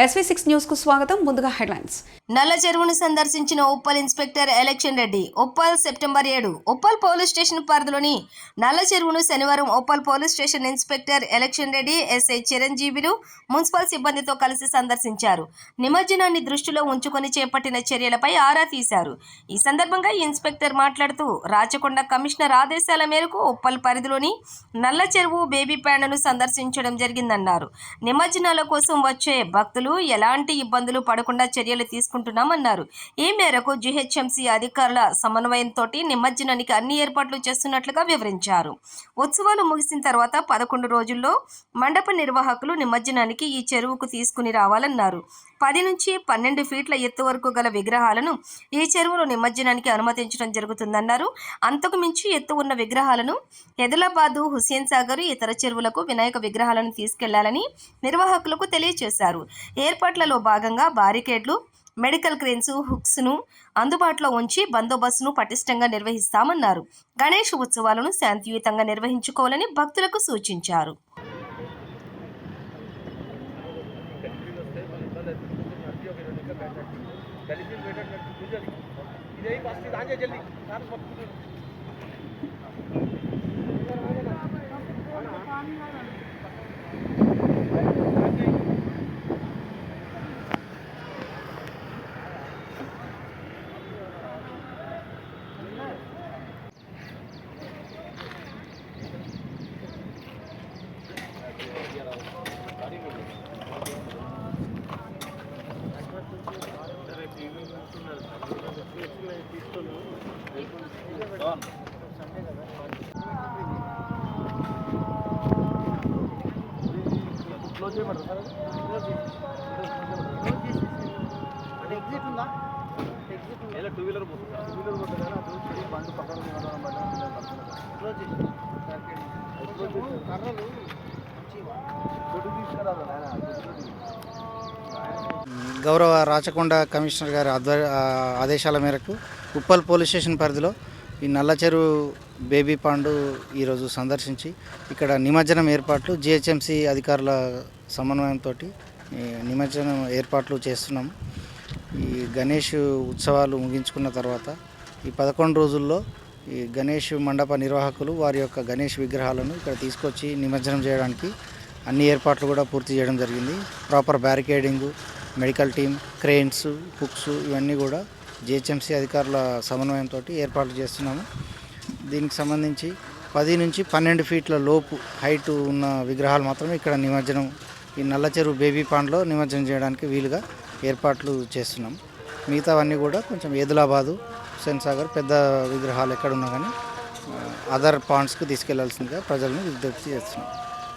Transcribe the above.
SV6 news కు స్వాగతం. ముందుగా హెడ్లైన్స్. నల్ల చెరువును సందర్శించిన Uppal inspector Election Reddy. Uppal September 7 Uppal police station పరిధిలోని నల్ల చెరువును శనివారం Uppal police station inspector Election Reddy, SI చిరంజీవిలు మున్సిపల్ సిబ్బందితో కలిసి సందర్శించారు. నిమజ్జనాన్ని దృష్టిలో ఉంచుకొని చేపట్టిన చర్యలపై ఆరా తీశారు. ఈ సందర్భంగా ఇన్స్పెక్టర్ మాట్లాడుతూ రాచకొండ కమిషనర్ ఆదేశాల మేరకు ఉప్పల్ పరిధిలోని నల్ల చెరువు బేబీ ప్యాండును సందర్శించడం జరిగిందన్నారు. నిమజ్జనాల కోసం వచ్చే భక్తులు ఎలాంటి ఇబ్బందులు పడకుండా చర్యలు తీసుకుంటున్నామన్నారు. ఈ మేరకు జీహెచ్ఎంసీ అధికారుల సమన్వయంతో నిమజ్జనానికి అన్ని ఏర్పాట్లు చేస్తున్నట్లుగా వివరించారు. ఉత్సవాలు ముగిసిన తర్వాత 11 రోజుల్లో మండప నిర్వాహకులు నిమజ్జనానికి ఈ చెరువుకు తీసుకుని రావాలన్నారు. 10 నుంచి 12 ఫీట్ల ఎత్తు వరకు గల విగ్రహాలను ఈ చెరువులో నిమజ్జనానికి అనుమతించడం జరుగుతుందన్నారు. అంతకు మించి ఎత్తు ఉన్న విగ్రహాలను ఎదిలాబాదు, హుస్సేన్ సాగర్, ఇతర చెరువులకు వినాయక విగ్రహాలను తీసుకెళ్లాలని నిర్వాహకులకు తెలియజేశారు. ఏర్పాట్లలో భాగంగా బారికేడ్లు, మెడికల్ క్రేన్స్, హుక్స్ను అందుబాటులో ఉంచి బందోబస్తును పటిష్టంగా నిర్వహిస్తామన్నారు. గణేష్ ఉత్సవాలను శాంతియుతంగా నిర్వహించుకోవాలని భక్తులకు సూచించారు. గౌరవ రాచకొండ కమిషనర్ గారి ఆదేశాల మేరకు ఉప్పల్ పోలీస్ స్టేషన్ పరిధిలో ఈ నల్ల చెరువు బేబీ పాండు ఈరోజు సందర్శించి ఇక్కడ నిమజ్జనం ఏర్పాట్లు జిహెచ్ఎంసీ అధికారుల సమన్వయంతో నిమజ్జనం ఏర్పాట్లు చేస్తున్నాము. ఈ గణేష్ ఉత్సవాలు ముగించుకున్న తర్వాత ఈ 11 రోజుల్లో ఈ గణేష్ మండప నిర్వాహకులు వారి యొక్క గణేష్ విగ్రహాలను ఇక్కడ తీసుకొచ్చి నిమజ్జనం చేయడానికి అన్ని ఏర్పాట్లు కూడా పూర్తి చేయడం జరిగింది. Proper barricading, medical team, cranes, hooks ఇవన్నీ కూడా జిహెచ్ఎంసీ అధికారుల సమన్వయంతో ఏర్పాట్లు చేస్తున్నాము. దీనికి సంబంధించి 10 నుంచి 12 ఫీట్ల లోపు హైట్ ఉన్న విగ్రహాలు మాత్రమే ఇక్కడ నిమజ్జనం ఈ నల్ల చెరువు బేబీ పాండ్లో నిమజ్జనం చేయడానికి వీలుగా ఏర్పాట్లు చేస్తున్నాం. మిగతావన్నీ కూడా కొంచెం ఎదిలాబాదు, హుస్సేన్ సాగర్ పెద్ద విగ్రహాలు ఎక్కడున్నా కానీ అదర్ పాండ్స్కి తీసుకెళ్లాల్సిందిగా ప్రజలను విజ్ఞప్తి చేస్తున్నాం.